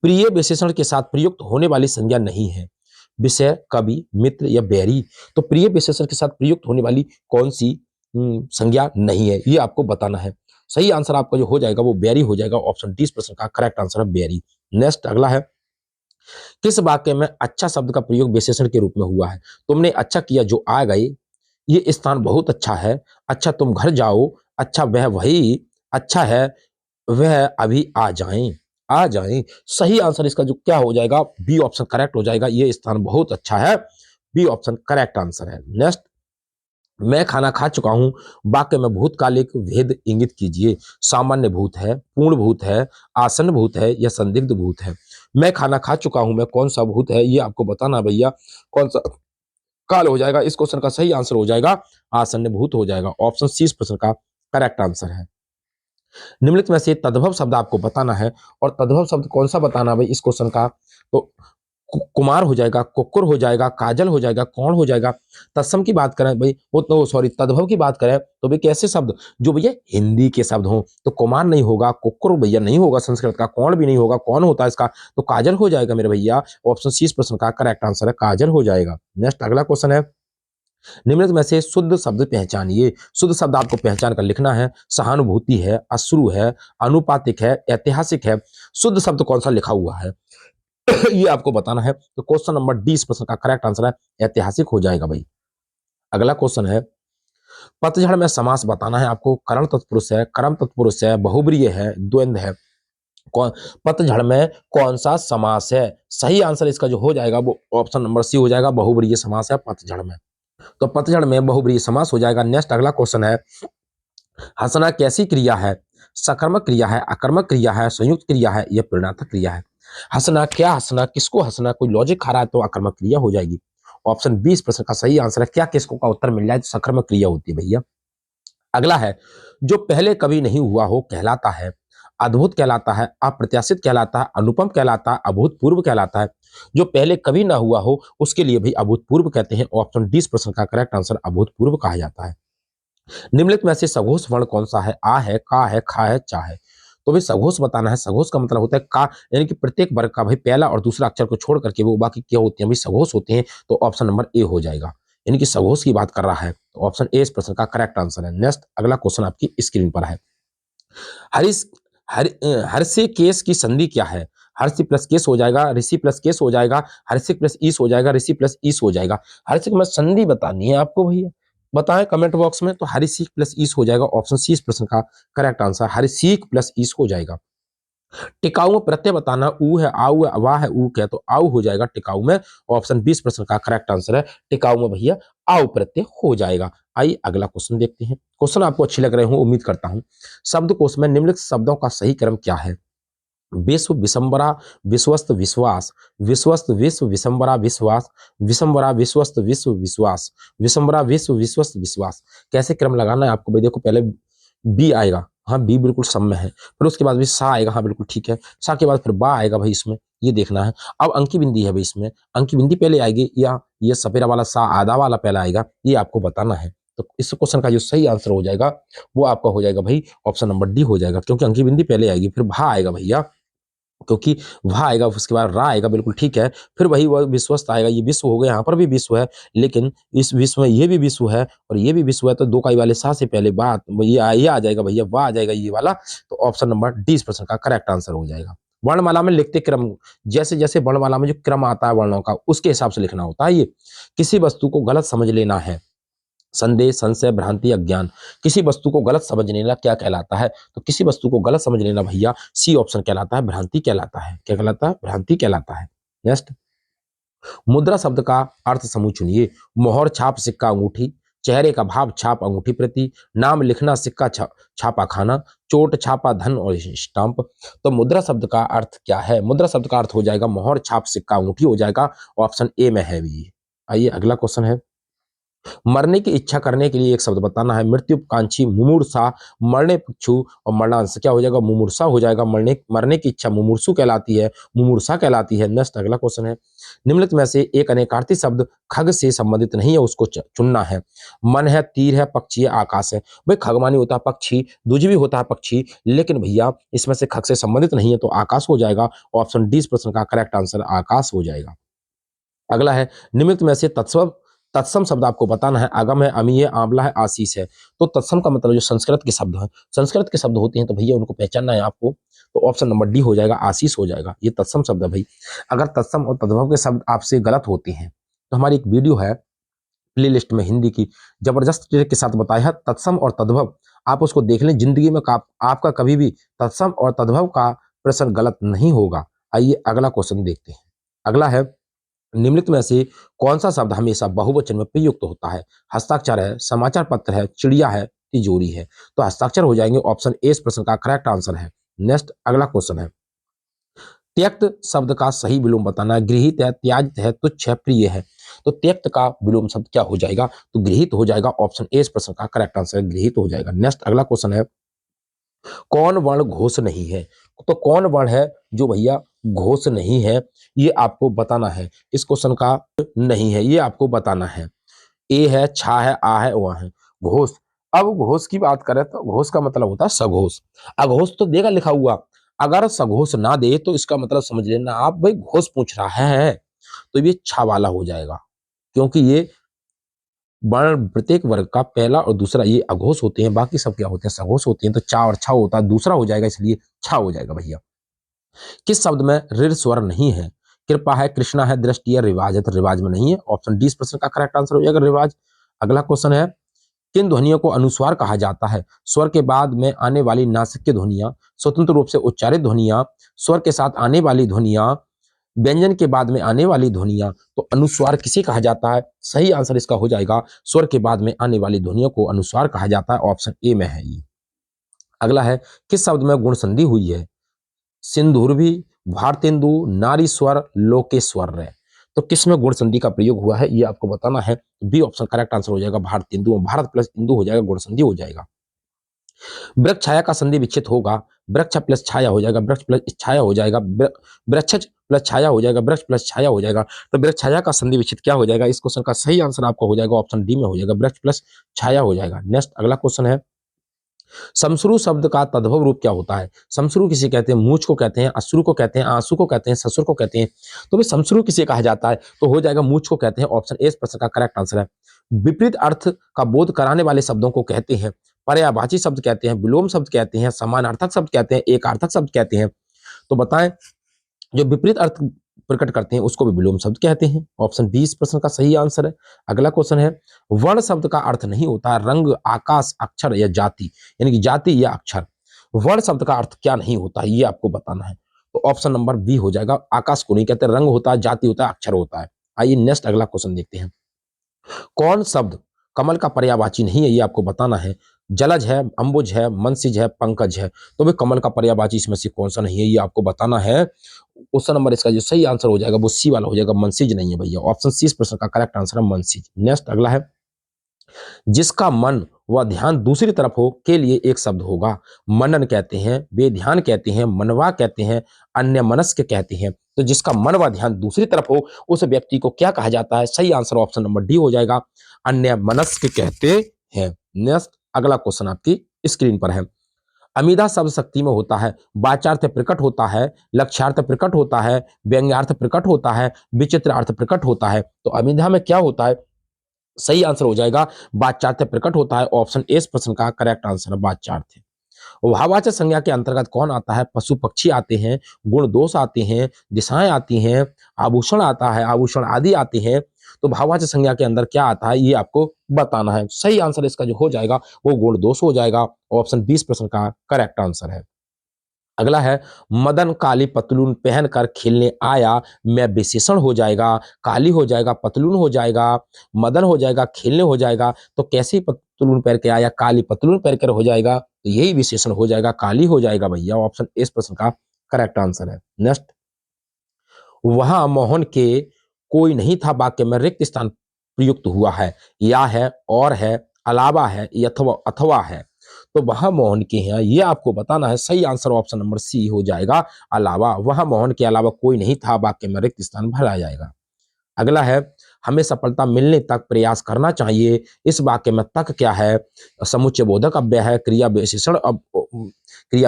प्रिय विशेषण के साथ प्रयुक्त होने वाली संज्ञा नहीं है। विषय, कवि, मित्र या बैरी। तो प्रिय विशेषण के साथ प्रयुक्त होने वाली कौन सी संज्ञा नहीं है, ये आपको बताना है। सही आंसर आपका जो हो जाएगा वो बैरी हो जाएगा। ऑप्शन डी इस प्रश्न का करेक्ट आंसर है, बैरी। नेक्स्ट अगला है, किस वाक्य में अच्छा शब्द का प्रयोग विशेषण के रूप में हुआ है? तुमने अच्छा किया जो आ गए, ये स्थान बहुत अच्छा है, अच्छा तुम घर जाओ, अच्छा वह वही, अच्छा है वह अभी आ जाएं, आ जाएं। सही आंसर इसका जो क्या हो जाएगा? बी ऑप्शन करेक्ट हो जाएगा। ये स्थान बहुत अच्छा है, बी ऑप्शन करेक्ट आंसर है। नेक्स्ट, मैं खाना खा चुका हूं, वाक्य में भूतकालिक भेद इंगित कीजिए। सामान्य भूत है, पूर्ण भूत है, आसन्न भूत है, या संदिग्ध भूत है। मैं खाना खा चुका हूं में कौन सा भूत है ये आपको बताना भैया। कौन सा काल हो जाएगा? इस क्वेश्चन का सही आंसर हो जाएगा आसन्न भूत हो जाएगा। ऑप्शन सी इस प्रश्न का करेक्ट आंसर है। निम्नलिखित में से तद्भव शब्द आपको बताना है, और तद्भव शब्द कौन सा बताना भाई इस क्वेश्चन का? तो कुमार हो जाएगा, कुकुर हो जाएगा, काजल हो जाएगा, कौन हो जाएगा। तत्सम की बात करें भाई, वो तो सॉरी तद्भव की बात करें तो भाई कैसे शब्द जो भैया हिंदी के शब्द हों, तो कुमार नहीं होगा, कुकुर भैया नहीं होगा संस्कृत का, कौन भी नहीं होगा, कौन होता है इसका? तो काजल हो जाएगा मेरे भैया। ऑप्शन सी इस प्रश्न का करेक्ट आंसर है, काजल हो जाएगा। नेक्स्ट अगला क्वेश्चन है, निम्नलिखित में से शुद्ध शब्द पहचानिए। शुद्ध शब्द आपको पहचान कर लिखना है। सहानुभूति है, अश्रु है, अनुपातिक है, ऐतिहासिक है। शुद्ध शब्द कौन सा लिखा हुआ है ये आपको बताना है। तो क्वेश्चन नंबर डी इस प्रश्न का करेक्ट आंसर है, ऐतिहासिक हो जाएगा भाई। अगला क्वेश्चन है, पतझड़ में समास बताना है आपको। करण तत्पुरुष है, कर्म तत्पुरुष है, बहुब्रीहि है, द्वंद्व है। कौन पतझड़ में कौन सा समास है? सही आंसर इसका जो हो जाएगा वो ऑप्शन नंबर सी हो जाएगा, बहुब्रीहि समास है पतझड़ में। तो पतझड़ में बहुब्रीहि समास हो जाएगा। नेक्स्ट अगला क्वेश्चन है, हंसना कैसी क्रिया है? सकर्मक क्रिया है, अकर्मक क्रिया है, संयुक्त क्रिया है, या प्रेरणात्मक क्रिया है। हंसना, क्या हंसना, किसको हंसना, कोई लॉजिक खा रहा है तो अकर्मक क्रिया हो जाएगी। ऑप्शन बी इस प्रश्न का सही आंसर है। क्या किसको का उत्तर मिल जाए तो सकर्मक क्रिया होती है भैया। अगला है, जो पहले कभी नहीं हुआ हो कहलाता है, अद्भुत कहलाता है, अप्रत्याशित कहलाता है, अनुपम कहलाता है, अभूतपूर्व कहलाता है। जो पहले कभी ना हुआ हो उसके लिए भी अभूतपूर्व कहते हैं। ऑप्शन डी इस प्रश्न का करेक्ट आंसर अभूतपूर्व कहा जाता है। निम्नलिखित में से सघोष वर्ण कौन सा है? आ है, का है, खा है, चा है। तो भाई सघोष बताना है। सघोष का मतलब होता है का, यानी कि प्रत्येक वर्ग का भाई पहला और दूसरा अक्षर को छोड़ करके वो बाकी क्या होते हैं भाई सघोष होते हैं। तो ऑप्शन नंबर ए हो जाएगा, यानी कि सघोष की बात कर रहा है। तो ऑप्शन ए इस प्रश्न का करेक्ट आंसर है। नेक्स्ट अगला क्वेश्चन आपकी स्क्रीन पर है। हरिस हर हर्षे केस की संधि क्या है? हर्षि प्लस केस हो जाएगा, ऋषि प्लस केस हो जाएगा, हर्षिक प्लस ईस हो जाएगा, ऋषि प्लस ईस हो जाएगा। हर्षिक में संधि बतानी है आपको भैया, बताएं कमेंट बॉक्स में। तो हरिषिक प्लस ईस हो जाएगा। ऑप्शन सी इस प्रश्न का करेक्ट आंसर हरिषिक प्लस ईस हो जाएगा। टिकाऊ में प्रत्यय बताना, ऊ है, आऊ है, वाह है, ऊक है, तो आऊ हो जाएगा टिकाऊ में। ऑप्शन 20 प्रश्न का करेक्ट आंसर है टिकाऊ में भैया आऊ प्रत्यय हो जाएगा। आइए अगला क्वेश्चन देखते हैं। क्वेश्चन आपको अच्छे लग रहे हो उम्मीद करता हूं। शब्दकोश में निम्नलिखित शब्दों का सही क्रम क्या है? विश्व, विशंबरा, विश्वस्त, विश्वास, विश्वस्त, विश्व, विशंबरा, विश्वास, विशंबरा, विश्वस्त, विश्व, विश्वास, विशंबरा, विश्व, विश्वस्त, विश्वास। कैसे क्रम लगाना है आपको भाई? देखो पहले बी आएगा, हाँ बी बिल्कुल सम में है। फिर उसके बाद भी सा आएगा, हाँ बिल्कुल ठीक है। सा के बाद फिर बा आएगा भाई इसमें, ये देखना है। अब अंकी बिंदी है भाई इसमें, अंकी बिंदी पहले आएगी या ये सपेरा वाला सा आधा वाला पहला आएगा, ये आपको बताना है। तो इस क्वेश्चन का जो सही आंसर हो जाएगा वो आपका हो जाएगा भाई ऑप्शन नंबर डी हो जाएगा, क्योंकि अंकी बिंदी पहले आएगी, फिर भा आएगा भैया, क्योंकि वह आएगा, उसके बाद रा आएगा, बिल्कुल ठीक है। फिर वही वह विश्वस्त आएगा, ये विश्व हो गया, यहाँ पर भी विश्व है, लेकिन इस विश्व में ये भी विश्व है और ये भी विश्व है, तो दो काई वाले सा से पहले बात ये आ जाएगा भैया, वाह आ जाएगा ये वाला। तो ऑप्शन नंबर डी इस प्रश्न का करेक्ट आंसर हो जाएगा। वर्णमाला में लिखते क्रम, जैसे जैसे वर्णमाला में जो क्रम आता है वर्णों का उसके हिसाब से लिखना होता है। ये किसी वस्तु को गलत समझ लेना है, संदेह, संशय, भ्रांति, अज्ञान। किसी वस्तु को गलत समझ लेना क्या कहलाता है? तो किसी वस्तु को गलत समझ लेना भैया सी ऑप्शन कहलाता है, भ्रांति कहलाता है। क्या कहलाता है? भ्रांति कहलाता है। नेक्स्ट, मुद्रा शब्द का अर्थ समूह चुनिए। मोहर, छाप, सिक्का, अंगूठी, चेहरे का भाव, छाप, अंगूठी प्रति, नाम लिखना, सिक्का, छापा खाना, चोट, छापा, धन और स्टाम्प। तो मुद्रा शब्द का अर्थ क्या है? मुद्रा शब्द का अर्थ हो जाएगा मोहर, छाप, सिक्का, अंगूठी हो जाएगा। ऑप्शन ए में है भी। आइए अगला क्वेश्चन है। मरने की इच्छा करने के लिए एक शब्द बताना है। मृत्युकांक्षी, मुमूर्षा, मरने इच्छु और मरणांश। क्या हो जाएगा? मुमूर्षा हो जाएगा। मरने की इच्छा मुमूर्षु कहलाती है, मुमूर्षा कहलाती है। नेक्स्ट अगला क्वेश्चन है। निम्नलिखित में से एक अनेकार्थी शब्द खग से संबंधित नहीं है, उसको चुनना है। मन है, तीर है, पक्षी है, आकाश है। भाई खगमानी होता है पक्षी, दुजवी होता है पक्षी, लेकिन भैया इसमें से खग से संबंधित नहीं है, तो आकाश हो जाएगा। ऑप्शन डी इस प्रश्न का करेक्ट आंसर आकाश हो जाएगा। अगला है, निम्नलिखित में से तत्सम शब्द आपको बताना है। आगम है, अमीय, आंवला है, आशीष है। तो तत्सम का मतलब जो संस्कृत के शब्द हैं, संस्कृत के शब्द होते हैं, तो भैया उनको पहचानना है आपको। तो ऑप्शन नंबर डी हो जाएगा, आशीष हो जाएगा। ये तत्सम शब्द है भाई। अगर तत्सम और तद्भव के शब्द आपसे गलत होते हैं तो हमारी एक वीडियो है प्ले लिस्ट में हिंदी की, जबरदस्त ट्रिक के साथ बताया है तत्सम और तद्भव। आप उसको देख लें, जिंदगी में आपका कभी भी तत्सम और तद्भव का प्रश्न गलत नहीं होगा। आइए अगला क्वेश्चन देखते हैं। अगला है, निम्नलिखित में से कौन सा शब्द हमेशा बहुवचन में प्रयुक्त होता है? हस्ताक्षर है, समाचार पत्र है, चिड़िया है, तिजोरी है। तो हस्ताक्षर हो जाएंगे। ऑप्शन ए इस प्रश्न का करेक्ट आंसर है। नेक्स्ट अगला क्वेश्चन है। त्यक्त शब्द का सही विलोम बताना है। गृहीत है, त्याजित है, तुच्छ है, प्रिय है। तो त्यक्त का विलोम शब्द क्या हो जाएगा? तो गृहीत हो जाएगा। ऑप्शन ए इस प्रश्न का करेक्ट आंसर है, गृहीत हो जाएगा। नेक्स्ट अगला क्वेश्चन है। कौन वर्ण घोष नहीं है? तो कौन वर्ण है जो भैया घोष नहीं है, ये आपको बताना है। इस क्वेश्चन का नहीं है, ये आपको बताना है। ए है, छा है, आ है, वा है। घोष, अब घोष की बात करें तो घोष का मतलब होता है सघोष। अघोष तो देगा लिखा हुआ, अगर सघोष ना दे तो इसका मतलब समझ लेना आप भाई घोष पूछ रहा है, तो ये छा वाला हो जाएगा, क्योंकि ये वर्ण प्रत्येक वर्ग का पहला और दूसरा ये अघोष होते हैं, बाकी सब क्या होते हैं? सघोष होते हैं। तो चा और छा होता है, दूसरा हो जाएगा, इसलिए छा हो जाएगा भैया। किस शब्द में ऋण स्वर नहीं है? कृपा है, कृष्णा है, दृष्टि है, रिवाज है। तो रिवाज में नहीं है। ऑप्शन डी इस प्रश्न का करेक्ट आंसर हो जाएगा, रिवाज। अगला क्वेश्चन है। किन ध्वनियों को अनुस्वार कहा जाता है? स्वर के बाद में आने वाली नासिक ध्वनियां, स्वतंत्र रूप से उच्चारित ध्वनियां, स्वर के साथ आने वाली ध्वनियां, व्यंजन के बाद में आने वाली ध्वनियां। तो अनुस्वार किसे कहा जाता है? सही आंसर इसका हो जाएगा, स्वर के बाद में आने वाली ध्वनियों को अनुस्वार कहा जाता है। ऑप्शन ए में है ये। अगला है, किस शब्द में गुण संधि हुई है? सिंधुर्वी, भारतेंदु, नारीश्वर, लोकेश्वर। तो किसमें गुण संधि का प्रयोग हुआ है ये आपको बताना है। बी ऑप्शन करेक्ट आंसर हो जाएगा, भारतेंदु। भारत प्लस इंदु हो जाएगा, गुण संधि हो जाएगा। वृक्ष छाया का संधि विच्छेद होगा, वृक्ष प्लस छाया हो जाएगा, वृक्ष प्लस छाया हो जाएगा, वृक्षज प्लस छाया हो जाएगा, वृक्ष प्लस छाया हो जाएगा। तो वृक्ष छाया का संधि विच्छेद क्या हो जाएगा? इस क्वेश्चन का सही आंसर आपका हो जाएगा ऑप्शन डी में हो जाएगा, वृक्ष प्लस छाया हो जाएगा। नेक्स्ट अगला क्वेश्चन है, समश्रु शब्द का तद्भव रूप क्या होता है? समश्रु किसे कहते हैं? मूंछ को कहते हैं, अश्रु को कहते हैं, आंसू को कहते हैं, ससुर को कहते हैं। तो भाई समश्रु किसे कहा जाता है? तो हो जाएगा मूंछ को कहते हैं। ऑप्शन ए इस प्रश्न का करेक्ट आंसर है। विपरीत अर्थ का बोध कराने वाले शब्दों को कहते हैं पर्यायवाची शब्द कहते हैं, विलोम शब्द कहते हैं, समानार्थक शब्द कहते हैं, एकार्थक शब्द कहते हैं। तो बताएं, जो विपरीत अर्थ प्रकट करते हैं उसको भी विलोम शब्द कहते हैं। ऑप्शन बी इस प्रश्न का सही आंसर है। अगला क्वेश्चन है, वर्ण शब्द का अर्थ नहीं होता रंग, आकाश, अक्षर या जाति, यानी कि जाति या अक्षर। वर्ण शब्द का अर्थ क्या नहीं होता ये आपको बताना है। तो ऑप्शन नंबर बी हो जाएगा, आकाश को नहीं कहते, रंग होता है, जाति होता है, अक्षर होता है। आइए नेक्स्ट अगला क्वेश्चन देखते हैं। कौन शब्द कमल का पर्यायवाची नहीं है ये आपको बताना है। जलज है, अंबुज है, मनसिज है, पंकज है। तो भाई कमल का पर्यायवाची इसमें से कौन सा नहीं है ये आपको बताना है। क्वेश्चन नंबर इसका जो सही आंसर हो जाएगा वो सी वाला हो जाएगा, मनसिज नहीं है भैया। ऑप्शन सी इस प्रश्न का करेक्ट आंसर है मनसिज। नेक्स्ट अगला है, जिसका मन व ध्यान दूसरी तरफ हो के लिए एक शब्द होगा। मनन कहते हैं, बेध्यान कहते हैं, मनवा कहते हैं, अन्य मनस्क कहते हैं। तो जिसका मन व ध्यान दूसरी तरफ हो उस व्यक्ति को क्या कहा जाता है? सही आंसर ऑप्शन नंबर डी हो जाएगा, अन्य मनस्क कहते हैं। नेक्स्ट अगला क्वेश्चन आपकी स्क्रीन पर है। अमीधा शब्द शक्ति में होता है, वाचार्थ प्रकट होता है, लक्ष्यार्थ प्रकट होता है, व्यंग्यार्थ प्रकट होता है, विचित्र अर्थ प्रकट होता है। तो अमीधा में क्या होता है? सही आंसर हो जाएगा वाच्यार्थ प्रकट होता है। ऑप्शन ए इस प्रश्न का करेक्ट आंसर है वाच्यार्थ। भाववाचक संज्ञा के अंतर्गत कौन आता है? पशु पक्षी आते हैं, गुण दोष आते हैं, दिशाएं आती हैं, आभूषण आता है, आभूषण आदि आते हैं। तो भाववाचक संज्ञा के अंदर क्या आता है ये आपको बताना है। सही आंसर इसका जो हो जाएगा वो गुण दोष हो जाएगा। ऑप्शन 20 प्रश्न का करेक्ट आंसर है। अगला है, मदन काली पतलून पहनकर खेलने आया, मैं विशेषण हो जाएगा, काली हो जाएगा, पतलून हो जाएगा, मदन हो जाएगा, खेलने हो जाएगा। तो कैसी पतलून पहन के आया? काली पतलून पहन कर हो जाएगा, तो यही विशेषण हो जाएगा, काली हो जाएगा भैया। ऑप्शन इस प्रश्न का करेक्ट आंसर है। नेक्स्ट, वहां मोहन के कोई नहीं था वाक्य में रिक्त स्थान प्रयुक्त हुआ है, या है, और है, अलावा है, अथवा अथवा है। तो वहां मोहन के हैं ये आपको बताना है। सही आंसर ऑप्शन नंबर सी हो जाएगा, अलावा। वहां मोहन के अलावा कोई नहीं था वाक्य में रिक्त स्थान भरा जाएगा। अगला है, हमें सफलता मिलने तक प्रयास करना चाहिए, इस वाक्य में तक क्या है? समुच्चय बोधक अव्यय है, क्रिया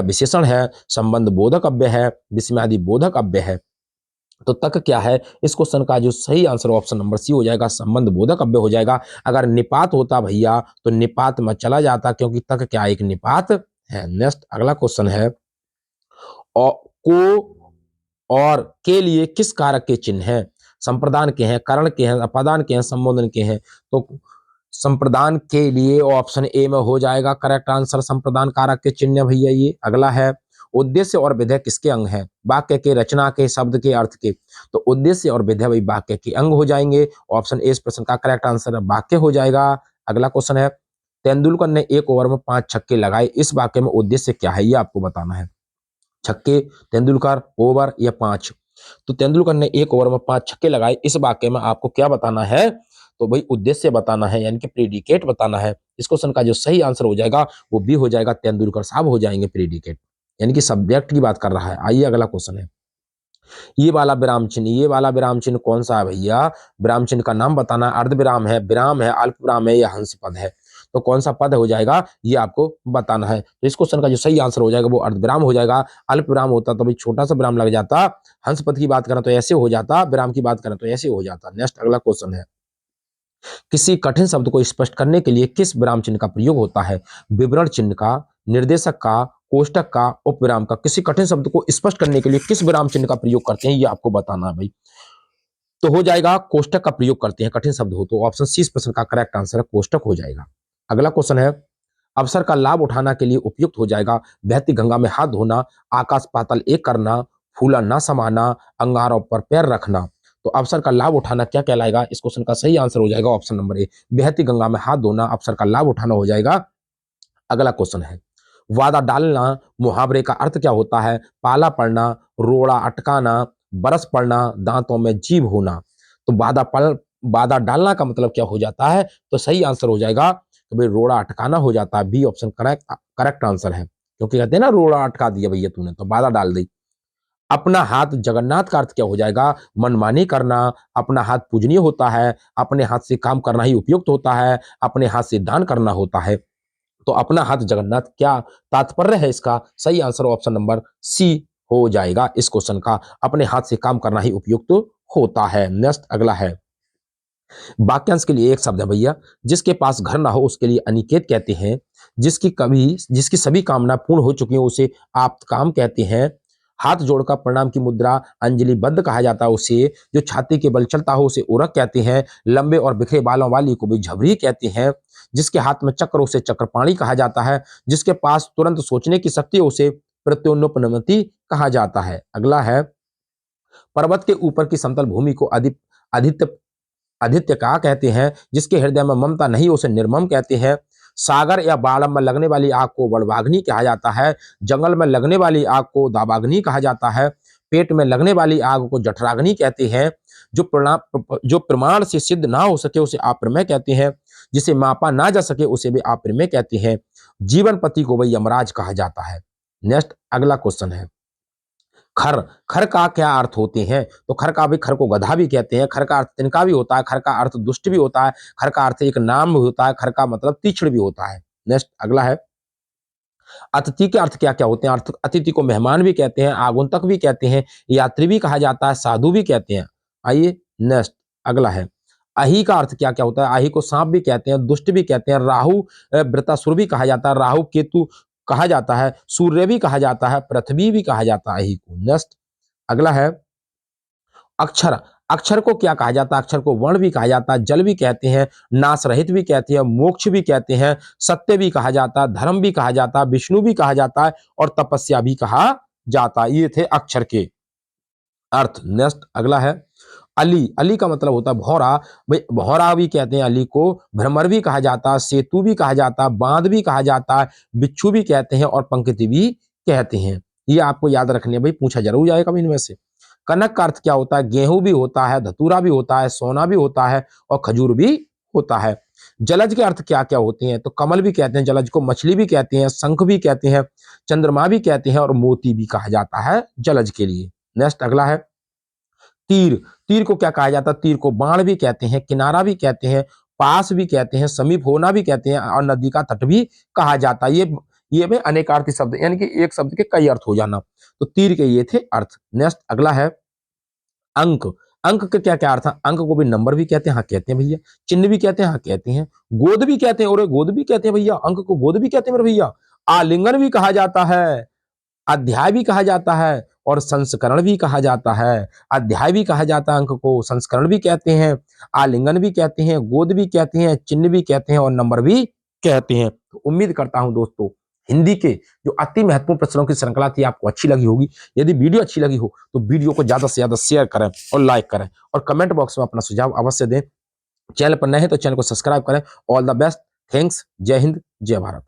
विशेषण है, संबंध बोधक अव्यय है, विस्मयादि बोधक अव्यय है। तो तक क्या है? इस क्वेश्चन का जो सही आंसर ऑप्शन नंबर सी हो जाएगा, संबंध बोधक अव्यय हो जाएगा। अगर निपात होता भैया तो निपात में चला जाता, क्योंकि तक क्या एक निपात है। नेक्स्ट अगला क्वेश्चन है, को और के लिए किस कारक के चिन्ह हैं? संप्रदान के हैं, करण के हैं, अपादान के हैं, संबोधन के हैं। तो संप्रदान के लिए ऑप्शन ए में हो जाएगा करेक्ट आंसर, संप्रदान कारक के चिन्ह भैया ये। अगला है, उद्देश्य और विधेय किसके अंग हैं? वाक्य के, रचना के, शब्द के, अर्थ के। तो उद्देश्य और विधेय भाई वाक्य के अंग हो जाएंगे। ऑप्शन ए इस प्रश्न का करेक्ट आंसर वाक्य हो जाएगा। अगला क्वेश्चन है, तेंदुलकर ने एक ओवर में 5 छक्के लगाए, इस वाक्य में उद्देश्य क्या है ये आपको बताना है। छक्के, तेंदुलकर, ओवर या 5। तो तेंदुलकर ने एक ओवर में 5 छक्के लगाए, इस वाक्य में आपको क्या बताना है? तो भाई उद्देश्य बताना है, यानी कि प्रेडिकेट बताना है। इस क्वेश्चन का जो सही आंसर हो जाएगा वो बी हो जाएगा, तेंदुलकर साहब हो जाएंगे प्रेडिकेट, यानी कि सब्जेक्ट की बात कर रहा है। आइए अगला क्वेश्चन है, ये वाला विराम चिन्ह कौन सा है भैया? विराम चिन्ह का नाम बताना है। अर्ध विराम है, अल्प विराम है या हंस पद है? तो कौन सा पद हो जाएगा ये आपको बताना है। तो इस क्वेश्चन का जो सही आंसर हो जाएगा वो अर्ध विराम हो जाएगा। अल्प विराम होता तो भाई छोटा सा विराम लग जाता, हंस पद की बात करें तो ऐसे हो जाता, विराम की बात करें तो ऐसे हो जाता। नेक्स्ट अगला क्वेश्चन है, किसी कठिन शब्द को स्पष्ट करने के लिए किस विराम चिन्ह का प्रयोग होता है? विवरण चिन्ह का, निर्देशक का, कोष्टक का, उपविराम का। किसी कठिन शब्द को स्पष्ट करने के लिए किस विराम चिन्ह का प्रयोग करते हैं ये आपको बताना है भाई। तो हो जाएगा कोष्टक का प्रयोग करते हैं कठिन शब्द हो तो। ऑप्शन सी इस प्रश्न का करेक्ट आंसर है, कोष्टक हो जाएगा। अगला क्वेश्चन है, अवसर का लाभ उठाना के लिए उपयुक्त हो जाएगा। बहती गंगा में हाथ धोना, आकाश पाताल एक करना, फूला ना समाना, अंगारों पर पैर रखना। तो अवसर का लाभ उठाना क्या कहलाएगा? इस क्वेश्चन का सही आंसर हो जाएगा ऑप्शन नंबर ए, बहती गंगा में हाथ धोना अवसर का लाभ उठाना हो जाएगा। अगला क्वेश्चन है, वादा डालना मुहावरे का अर्थ क्या होता है? पाला पड़ना, रोड़ा अटकाना, बरस पड़ना, दांतों में जीभ होना। तो वादा डालना का मतलब क्या हो जाता है? तो सही आंसर हो जाएगा तो भाई रोड़ा अटकाना हो जाता है। बी ऑप्शन करेक्ट आंसर है, क्योंकि कहते हैं ना रोड़ा अटका दिया भैया तूने, तो बाधा डाल दी। अपना हाथ जगन्नाथ का अर्थ क्या हो जाएगा? मनमानी करना। अपना हाथ पूजनीय होता है, अपने हाथ से काम करना ही उपयुक्त होता है, अपने हाथ से दान करना होता है। तो अपना हाथ जगन्नाथ क्या तात्पर्य है इसका? सही आंसर ऑप्शन नंबर सी हो जाएगा इस क्वेश्चन का। अपने हाथ से काम करना ही उपयुक्त होता है। नेक्स्ट अगला है, वाक्यांश के लिए एक शब्द है भैया। जिसके पास घर ना हो उसके लिए अनिकेत कहते हैं। जिसकी सभी कामना पूर्ण हो चुकी हो उसे आप्त काम कहते हैं। हाथ जोड़कर प्रणाम की मुद्रा अंजलिबद्ध कहा जाता है उसे। जो छाती के बल चलता हो उसे उरक कहते हैं। लंबे और बिखरे बालों वाली को भी झबरी कहते हैं। जिसके हाथ में चक्र उसे चक्रपाणी कहा जाता है। जिसके पास तुरंत सोचने की शक्ति हो उसे प्रत्युन्नपनमति कहा जाता है। अगला है, पर्वत के ऊपर की समतल भूमि को आदित्य आदित्य का कहते हैं। जिसके हृदय में ममता नहीं उसे निर्मम कहते हैं। सागर या बाढ़ में लगने वाली आग को बड़वाग्नि कहा जाता है। जंगल में लगने वाली आग को दावाग्नि कहा जाता है। पेट में लगने वाली आग को जठराग्नि कहते हैं। जो प्रमाण से सिद्ध ना हो सके उसे अप्रमेय कहते हैं। जिसे मापा ना जा सके उसे भी अप्रमेय कहते हैं। जीवन पति को वही यमराज कहा जाता है। नेक्स्ट अगला क्वेश्चन है, खर। खर का क्या अर्थ होते हैं? तो खर का भी, खर को गधा भी कहते हैं। खर का अर्थ तिनका भी होता है। खर का अर्थ दुष्ट भी होता है। खर का अर्थ एक नाम भी होता है। खर का मतलब तीक्ष्ण भी होता है। नेक्स्ट अगला है, अतिथि के अर्थ क्या क्या होते हैं? अर्थ अतिथि को मेहमान भी कहते हैं, आगंतुक भी कहते हैं, यात्री भी कहा जाता है, साधु भी कहते हैं। आइए नेक्स्ट अगला है, अहि का अर्थ क्या क्या होता है? अहि को सांप भी कहते हैं, दुष्ट भी कहते हैं, राहु वृतासुर भी कहा जाता है, राहु केतु कहा जाता है, सूर्य भी कहा जाता है, पृथ्वी भी कहा जाता है अहि को। नेक्स्ट अगला है, अक्षर। अक्षर को क्या कहा जाता है? अक्षर को वर्ण भी कहा जाता है, जल भी कहते हैं, नाश रहित भी कहते हैं, मोक्ष भी कहते हैं, सत्य भी कहा जाता है, धर्म भी कहा जाता है, विष्णु भी कहा जाता है और तपस्या भी कहा जाता है। ये थे अक्षर के अर्थ। नेक्स्ट अगला है, अली। अली का मतलब होता है भौरा। भाई भौरा भी कहते हैं अली को, भ्रमर भी कहा जाता है, सेतु भी कहा जाता है, बांध भी कहा जाता है, बिच्छू भी कहते हैं और पंक्ति भी कहते हैं। ये आपको याद रखने भाई, पूछा जरूर जाएगा कभी इनमें से। कनक का अर्थ क्या होता है? गेहूं भी होता है, धतूरा भी होता है, सोना भी होता है और खजूर भी होता है। जलज के अर्थ क्या क्या होते हैं? तो कमल भी कहते हैं जलज को, मछली भी कहते हैं, शंख भी कहते हैं, चंद्रमा भी कहते हैं और मोती भी कहा जाता है जलज के लिए। नेक्स्ट अगला है, तीर। तीर को क्या कहा जाता है? तीर को बाण भी कहते हैं, किनारा भी कहते हैं, पास भी कहते हैं, समीप होना भी कहते हैं और नदी का तट भी कहा जाता है। ये में अनेकार्थी शब्द, यानी कि एक शब्द के कई अर्थ हो जाना। तो तीर के ये थे अर्थ। नेक्स्ट अगला है, अंक। अंक के क्या क्या अर्थ है? अंक को भी नंबर भी कहते हैं, हाँ कहते हैं भैया। चिन्ह भी कहते हैं, हाँ कहते हैं। गोद भी कहते हैं, और गोद भी कहते हैं भैया। अंक को गोद भी कहते हैं मेरे भैया। आलिंगन भी कहा जाता है, अध्याय भी कहा जाता है और संस्करण भी कहा जाता है। अध्याय भी कहा जाता है अंक को, संस्करण भी कहते हैं, आलिंगन भी कहते हैं, गोद भी कहते हैं, चिन्ह भी कहते हैं और नंबर भी कहते हैं। तो उम्मीद करता हूं दोस्तों, हिंदी के जो अति महत्वपूर्ण प्रश्नों की श्रृंखला थी आपको अच्छी लगी होगी। यदि वीडियो अच्छी लगी हो तो वीडियो को ज्यादा से ज्यादा शेयर करें और लाइक करें और कमेंट बॉक्स में अपना सुझाव अवश्य दें। चैनल पर नए हैं तो चैनल को सब्सक्राइब करें। ऑल द बेस्ट, थैंक्स, जय हिंद, जय भारत।